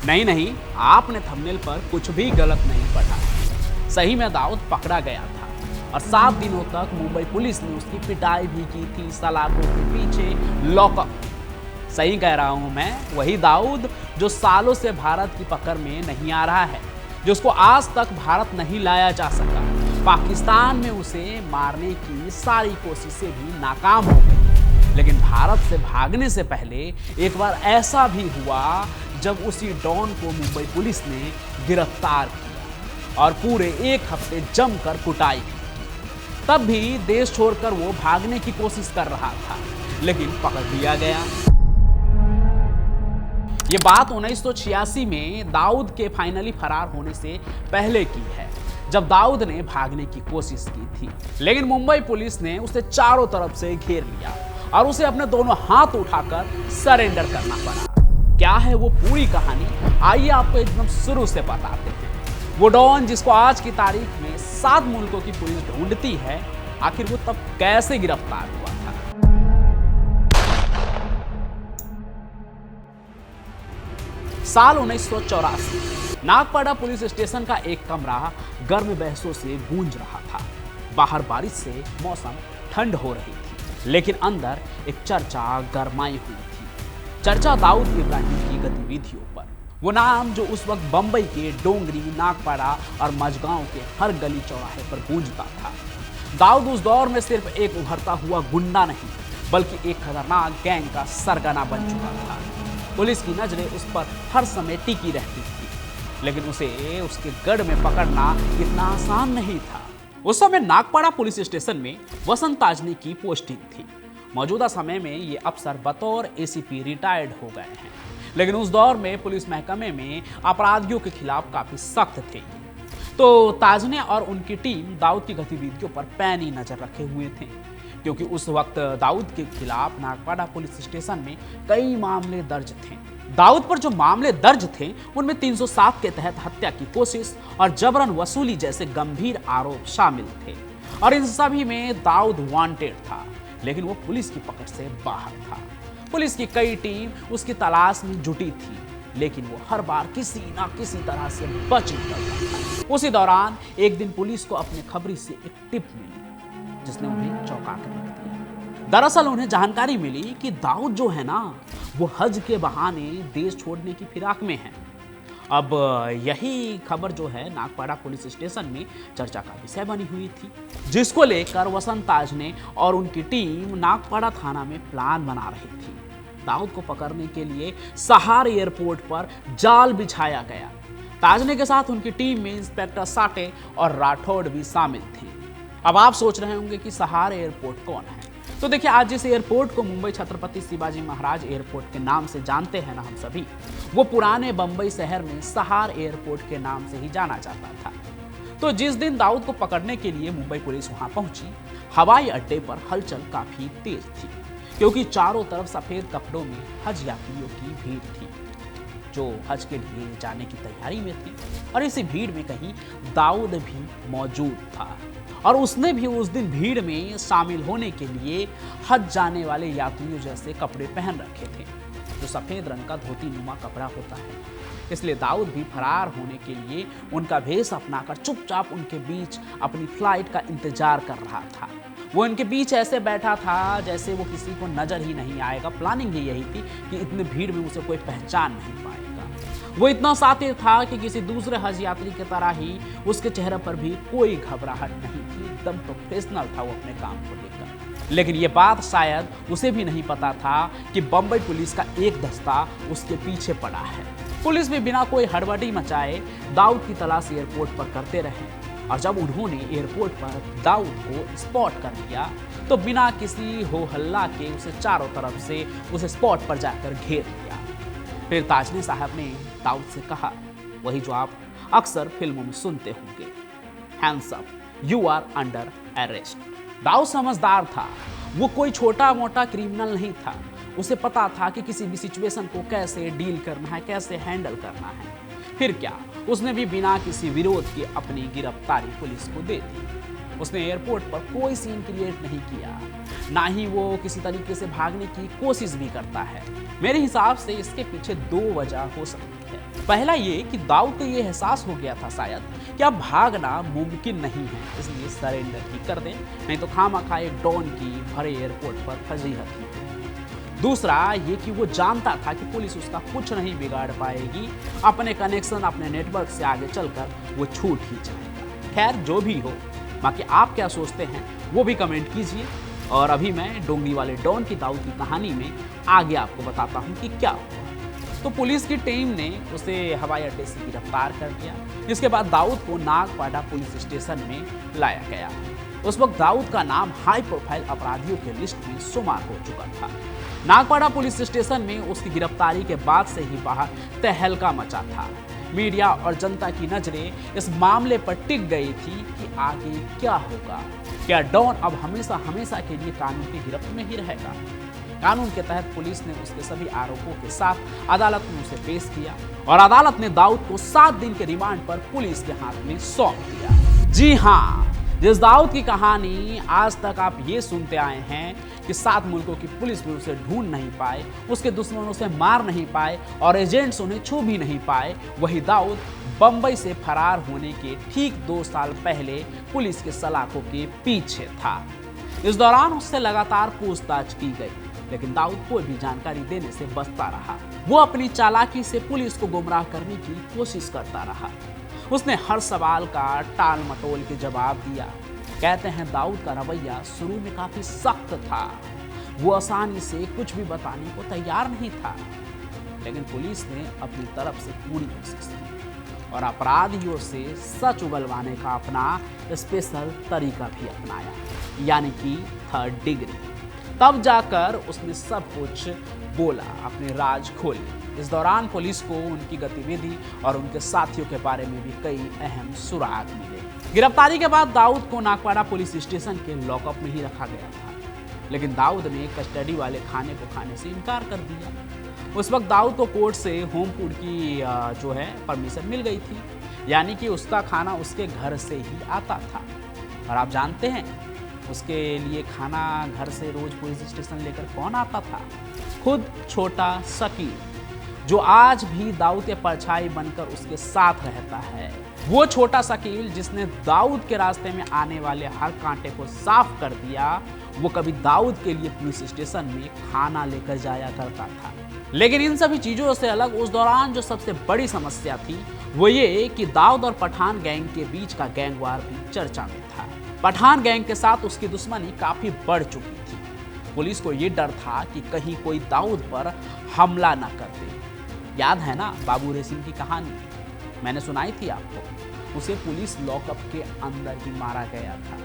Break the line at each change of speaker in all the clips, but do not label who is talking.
नहीं नहीं, आपने थंबनेल पर कुछ भी गलत नहीं पढ़ा। सही में दाऊद पकड़ा गया था और 7 दिनों तक मुंबई पुलिस ने उसकी पिटाई भी की थी सलाखों के पीछे लॉकअप। सही कह रहा हूं मैं, वही दाऊद जो सालों से भारत की पकड़ में नहीं आ रहा है, जिसको आज तक भारत नहीं लाया जा सका। पाकिस्तान में उसे मारने की सारी कोशिशें भी नाकाम हो गई, लेकिन भारत से भागने से पहले एक बार ऐसा भी हुआ जब उसी डॉन को मुंबई पुलिस ने गिरफ्तार किया और पूरे 1 हफ्ते जमकर कुटाई की। तब भी देश छोड़कर वो भागने की कोशिश कर रहा था, लेकिन पकड़ लिया गया। ये बात 1986 में दाऊद के फाइनली फरार होने से पहले की है, जब दाऊद ने भागने की कोशिश की थी, लेकिन मुंबई पुलिस ने उसे चारों तरफ से घेर लिया और उसे अपने दोनों हाथ उठाकर सरेंडर करना पड़ा। क्या है वो पूरी कहानी, आइए आपको एकदम शुरू से बताते हैं। वो डॉन जिसको आज की तारीख में 7 मुल्कों की पुलिस ढूंढती है, आखिर वो तब कैसे गिरफ्तार हुआ था। साल 1984, नागपाड़ा पुलिस स्टेशन का एक कमरा गर्म बहसों से गूंज रहा था। बाहर बारिश से मौसम ठंड हो रही थी, लेकिन अंदर एक चर्चा गरमाई हुई थी। चर्चा दाऊद इब्राहिम की गतिविधियों पर, वो नाम जो उस वक्त बंबई के डोंगरी, नागपाड़ा और मझगांव के हर गली चौराहे पर गूंजता था। दाऊद उस दौर में सिर्फ एक उभरता हुआ गुंडा नहीं, बल्कि एक खतरनाक गैंग का सरगना बन चुका था। पुलिस की नजरें उस पर हर समय टिकी रहती थी, लेकिन उसे उसके गढ़ में पकड़ना इतना आसान नहीं था। उस समय नागपाड़ा पुलिस स्टेशन में वसंत ताजनी की पोस्टिंग थी। मौजूदा समय में ये अफसर बतौर एसीपी रिटायर्ड हो गए हैं, लेकिन उस दौर में पुलिस महकमे में अपराधियों के खिलाफ काफी सख्त थे। तो ताजने और उनकी टीम दाऊद की गतिविधियों पर पैनी नजर रखे हुए थे, क्योंकि उस वक्त दाऊद के खिलाफ नागपाड़ा पुलिस स्टेशन में कई मामले दर्ज थे। दाऊद पर जो मामले दर्ज थे उनमें 307 के तहत हत्या की कोशिश और जबरन वसूली जैसे गंभीर आरोप शामिल थे, और इन सभी में दाऊद वांटेड था, लेकिन वो पुलिस की पकड़ से बाहर था। पुलिस की कई टीम उसकी तलाश में जुटी थी, लेकिन वो हर बार किसी ना किसी तरह से बच निकलता था। उसी दौरान एक दिन पुलिस को अपने खबरी से एक टिप मिली, जिसने उन्हें चौंका कर रख दिया। दरअसल उन्हें जानकारी मिली कि दाऊद जो है ना, वो हज के बहाने देश छोड़ने की फिराक में है। अब यही खबर जो है नागपाड़ा पुलिस स्टेशन में चर्चा का विषय बनी हुई थी, जिसको लेकर वसंत ताजने और उनकी टीम नागपाड़ा थाना में प्लान बना रही थी। दाऊद को पकड़ने के लिए सहार एयरपोर्ट पर जाल बिछाया गया। ताजने के साथ उनकी टीम में इंस्पेक्टर साटे और राठौड़ भी शामिल थे। अब आप सोच रहे होंगे कि सहार एयरपोर्ट कौन है, तो देखिए, आज जिस एयरपोर्ट को मुंबई छत्रपति शिवाजी महाराज एयरपोर्ट के नाम से जानते हैं ना हम सभी, वो पुराने बंबई शहर में सहार एयरपोर्ट के नाम से ही जाना जाता था। तो जिस दिन दाऊद को पकड़ने के लिए मुंबई पुलिस वहां पहुंची, हवाई अड्डे पर हलचल काफी तेज थी, क्योंकि चारों तरफ सफेद कपड़ों में हज यात्रियों की भीड़ थी, जो हज के लिए जाने की तैयारी में थी। और इसी भीड़ में कहीं दाऊद भी मौजूद था, और उसने भी उस दिन भीड़ में शामिल होने के लिए हज जाने वाले यात्रियों जैसे कपड़े पहन रखे थे, जो सफेद रंग का धोती नुमा कपड़ा होता है। इसलिए दाऊद भी फरार होने के लिए उनका भेष अपनाकर चुपचाप उनके बीच अपनी फ्लाइट का इंतजार कर रहा था। वो इनके बीच ऐसे बैठा था जैसे वो किसी को नजर ही नहीं आएगा। प्लानिंग ही यही थी कि इतनी भीड़ में उसे कोई पहचान नहीं पाएगा। वो इतना सातिर था कि किसी दूसरे हज यात्री की तरह ही उसके चेहरे पर भी कोई घबराहट नहीं थी। एकदम प्रोफेशनल था वो अपने काम को लेकर। लेकिन ये बात शायद उसे भी नहीं पता था कि बंबई पुलिस का एक दस्ता उसके पीछे पड़ा है। पुलिस भी बिना कोई हड़बड़ी मचाए दाऊद की तलाश एयरपोर्ट पर करते रहे, और जब उन्होंने एयरपोर्ट पर दाऊद को स्पॉट कर लिया, तो बिना किसी हो हल्ला के उसे चारों तरफ से उस स्पॉट पर जाकर घेर लिया। फिर ताजनी साहब ने दाऊद से कहा, वही जो आप अक्सर फिल्मों में सुनते होंगे, hands up, you are under arrest. Dawood समझदार था, वो कोई छोटा मोटा क्रिमिनल नहीं था। उसे पता था कि किसी भी सिचुएशन को कैसे डील करना है, कैसे हैंडल करना है। फिर क्या, उसने भी बिना किसी विरोध के अपनी गिरफ्तारी पुलिस को दे दी। उसने एयरपोर्ट पर कोई सीन क्रिएट नहीं किया, ना ही वो किसी तरीके से भागने की कोशिश भी करता है। मेरे हिसाब से इसके पीछे 2 वजह हो सकती है। है। पहला ये कि दाऊद को ये एहसास हो गया था शायद कि अब भागना मुमकिन नहीं है, इसलिए सरेंडर ही कर दें, नहीं तो खामखा एक डॉन की भरे एयरपोर्ट पर फजीहत ही। दूसरा ये कि वो जानता था कि पुलिस उसका कुछ नहीं बिगाड़ पाएगी, अपने कनेक्शन अपने नेटवर्क से आगे चलकर वो छूट ही जाएगा। खैर जो भी हो, बाकी आप क्या सोचते हैं वो भी कमेंट कीजिए। और अभी मैं डोंगरी वाले डॉन की दाऊद की कहानी में आगे आपको बताता हूँ कि क्या हुआ। तो पुलिस की टीम ने उसे हवाई अड्डे से गिरफ्तार कर लिया। इसके बाद दाऊद को नागपाड़ा पुलिस स्टेशन में लाया गया। उस वक्त दाऊद का नाम हाई प्रोफाइल अपराधियों के लिस्ट में शुमार हो चुका था। नागपाड़ा पुलिस स्टेशन में उसकी गिरफ्तारी के बाद से ही बाहर तहलका मचा था। मीडिया और जनता की नजरें इस मामले पर टिक गई थी कि आगे क्या होगा। क्या डॉन अब हमेशा हमेशा के लिए कानून की गिरफ्त में ही रहेगा? कानून के तहत पुलिस ने उसके सभी आरोपों के साथ अदालत में उसे पेश किया और अदालत ने दाऊद को 7 दिन के रिमांड पर पुलिस के हाथ में सौंप दिया। जी हाँ, जिस दाऊद की कहानी आज तक आप ये सुनते आए हैं कि 7 मुल्कों की पुलिस भी उसे ढूंढ नहीं पाए, उसके दुश्मनों से मार नहीं पाए और एजेंट्स उन्हें छू भी नहीं पाए, वही दाऊद बंबई से फरार होने के ठीक 2 साल पहले पुलिस के सलाखों के पीछे था। इस दौरान उससे लगातार पूछताछ की गई, लेकिन दाऊद कोई भी जानकारी देने से बचता रहा। वो अपनी चालाकी से पुलिस को गुमराह करने की कोशिश करता रहा। उसने हर सवाल का टाल मटोल के जवाब दिया। कहते हैं दाऊद का रवैया शुरू में काफी सख्त था। वो आसानी से कुछ भी बताने को तैयार नहीं था, लेकिन पुलिस ने अपनी तरफ से पूरी कोशिश की और अपराधियों से सच उगलवाने का अपना स्पेशल तरीका भी अपनाया, यानी कि 3rd डिग्री। तब जाकर उसने सब कुछ बोला, अपने राज खोले। इस दौरान पुलिस को उनकी गतिविधि और उनके साथियों के बारे में भी कई अहम सुराग मिले। गिरफ्तारी के बाद दाऊद को नागपाड़ा पुलिस स्टेशन के लॉकअप में ही रखा गया था, लेकिन दाऊद ने कस्टडी वाले खाने को खाने से इनकार कर दिया। उस वक्त दाऊद को कोर्ट से होम फूड की जो है परमिशन मिल गई थी, यानी कि उसका खाना उसके घर से ही आता था। और आप जानते हैं उसके लिए खाना घर से रोज पुलिस स्टेशन लेकर कौन आता था? खुद छोटा शकील, जो आज भी दाऊद के परछाई बनकर उसके साथ रहता है। वो छोटा शकील जिसने दाऊद के रास्ते में आने वाले हर कांटे को साफ कर दिया, वो कभी दाऊद के लिए पुलिस स्टेशन में खाना लेकर जाया करता था। लेकिन इन सभी चीजों से अलग उस दौरान जो सबसे बड़ी समस्या थी वो ये कि दाऊद और पठान गैंग के बीच का गैंगवार भी चर्चा में था। पठान गैंग के साथ उसकी दुश्मनी काफी बढ़ चुकी थी। पुलिस को ये डर था कि कहीं कोई दाऊद पर हमला न कर दे। याद है ना बाबू रेसिम की कहानी, मैंने सुनाई थी आपको। उसे पुलिस लॉकअप के अंदर ही मारा गया था।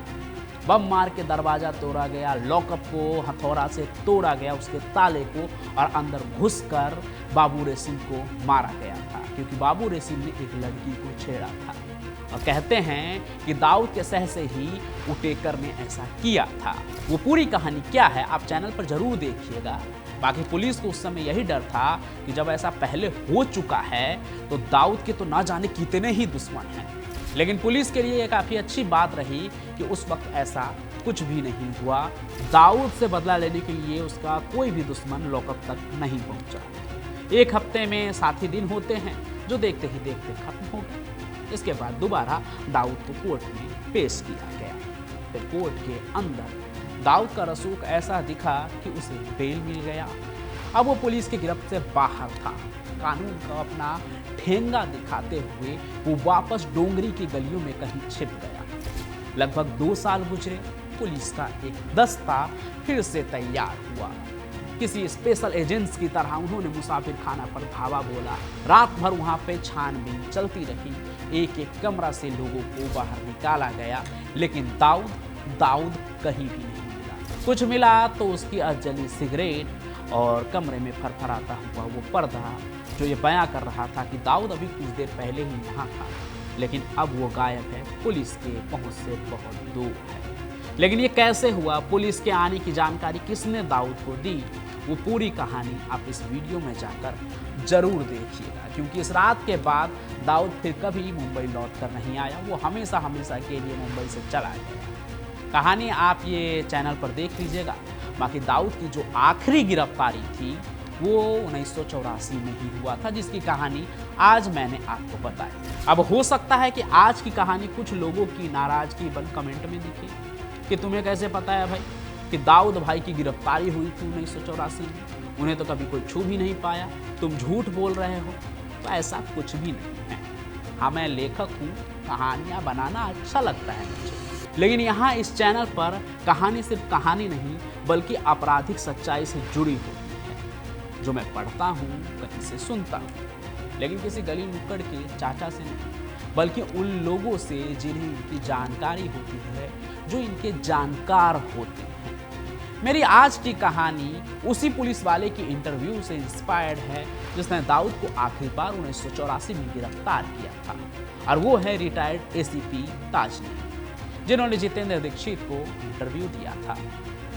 बम मार के दरवाजा तोड़ा गया, लॉकअप को हथौड़ा से तोड़ा गया, उसके ताले को, और अंदर घुसकर बाबू रेसिम को मारा गया था, क्योंकि बाबू रेसिम ने एक लड़की को छेड़ा था। और कहते हैं कि दाऊद के सह से ही उटेकर ने ऐसा किया था। वो पूरी कहानी क्या है आप चैनल पर जरूर देखिएगा। बाकी पुलिस को उस समय यही डर था कि जब ऐसा पहले हो चुका है तो दाऊद के तो ना जाने कितने ही दुश्मन हैं। लेकिन पुलिस के लिए ये काफ़ी अच्छी बात रही कि उस वक्त ऐसा कुछ भी नहीं हुआ। दाऊद से बदला लेने के लिए उसका कोई भी दुश्मन लॉकअप तक नहीं पहुंचा। 1 हफ्ते में 7 ही दिन होते हैं जो देखते ही देखते खत्म हो गए। इसके बाद दोबारा दाऊद को कोर्ट में पेश किया गया। फिर कोर्ट के अंदर दाऊद का रसूख ऐसा दिखा कि उसे बेल मिल गया। अब वो पुलिस की गिरफ्त से बाहर था। कानून का अपना ठेंगा दिखाते हुए वो वापस डोंगरी की गलियों में कहीं छिप गया। लगभग 2 साल गुजरे। पुलिस का एक दस्ता फिर से तैयार हुआ। किसी स्पेशल एजेंट्स की तरह उन्होंने मुसाफिर खाना पर धावा बोला। रात भर वहां पे छानबीन चलती रही। एक एक कमरा से लोगों को बाहर निकाला गया, लेकिन दाऊद कहीं भी नहीं मिला। कुछ मिला तो उसकी अधजली सिगरेट और कमरे में फरफराता हुआ वो पर्दा जो ये बयां कर रहा था कि दाऊद अभी कुछ देर पहले ही यहाँ था, लेकिन अब वो गायब है, पुलिस के पहुंच से बहुत दूर है। लेकिन ये कैसे हुआ, पुलिस के आने की जानकारी किसने दाऊद को दी, वो पूरी कहानी आप इस वीडियो में जाकर जरूर देखिएगा, क्योंकि इस रात के बाद दाऊद फिर कभी मुंबई लौट कर नहीं आया। वो हमेशा हमेशा के लिए मुंबई से चला गया। कहानी आप ये चैनल पर देख लीजिएगा। बाकी दाऊद की जो आखिरी गिरफ्तारी थी वो 1984 में ही हुआ था, जिसकी कहानी आज मैंने आपको बताई। अब हो सकता है कि आज की कहानी कुछ लोगों की नाराजगी बन कमेंट में दिखे कि तुम्हें कैसे पता है भाई कि दाऊद भाई की गिरफ्तारी हुई थी 1984 में, उन्हें तो कभी कोई छू भी नहीं पाया, तुम झूठ बोल रहे हो। तो ऐसा कुछ भी नहीं है। हाँ, मैं लेखक हूँ, कहानियाँ बनाना अच्छा लगता है मुझे, लेकिन यहाँ इस चैनल पर कहानी सिर्फ कहानी नहीं बल्कि आपराधिक सच्चाई से जुड़ी होती है, जो मैं पढ़ता हूँ, कहीं से सुनता हूँ, लेकिन किसी गली नुक्कड़ के चाचा से नहीं, बल्कि उन लोगों से जिन्हें इनकी जानकारी होती है, जो इनके जानकार होते हैं। मेरी आज की कहानी उसी पुलिस वाले की इंटरव्यू से इंस्पायर्ड है जिसने दाऊद को आखिरी बार 1984 में गिरफ्तार किया था, और वो है रिटायर्ड एसीपी ताजनी, जिन्होंने जितेंद्र दीक्षित को इंटरव्यू दिया था।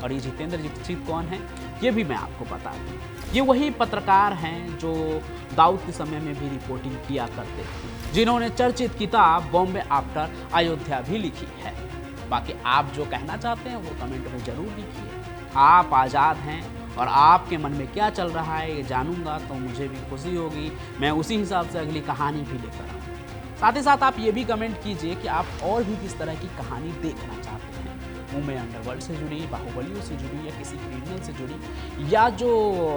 और ये जितेंद्र दीक्षित कौन है, ये भी मैं आपको बता दूं। ये वही पत्रकार हैं जो दाऊद के समय में भी रिपोर्टिंग किया करते थे, जिन्होंने चर्चित किताब बॉम्बे आफ्टर अयोध्या भी लिखी है। बाकी आप जो कहना चाहते हैं वो कमेंट में जरूर लिखिए। आप आज़ाद हैं और आपके मन में क्या चल रहा है ये जानूंगा तो मुझे भी खुशी होगी। मैं उसी हिसाब से अगली कहानी भी लेकर आऊँ। साथ ही साथ आप ये भी कमेंट कीजिए कि आप और भी किस तरह की कहानी देखना चाहते हैं, मुंबई अंडरवर्ल्ड से जुड़ी, बाहुबलियों से जुड़ी, या किसी क्रिमिनल से जुड़ी, या जो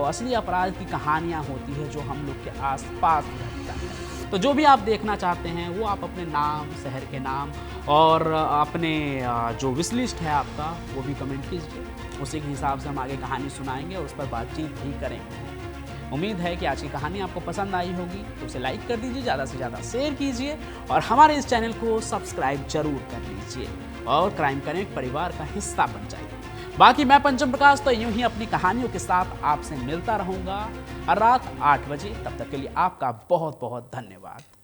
असली अपराध की कहानियाँ होती है जो हम लोग के आसपास घटता है। तो जो भी आप देखना चाहते हैं वो आप अपने नाम, शहर के नाम और अपने जो विश लिस्ट है आपका वो भी कमेंट कीजिए। उसी के हिसाब से हम आगे कहानी सुनाएंगे और उस पर बातचीत भी करेंगे। उम्मीद है कि आज की कहानी आपको पसंद आई होगी, तो उसे लाइक कर दीजिए, ज़्यादा से ज़्यादा शेयर कीजिए और हमारे इस चैनल को सब्सक्राइब जरूर कर लीजिए और क्राइम कनेक्ट परिवार का हिस्सा बन जाइए। बाकी मैं पंचम प्रकाश तो यूं ही अपनी कहानियों के साथ आपसे मिलता रहूंगा हर रात 8 बजे। तब तक के लिए आपका बहुत बहुत धन्यवाद।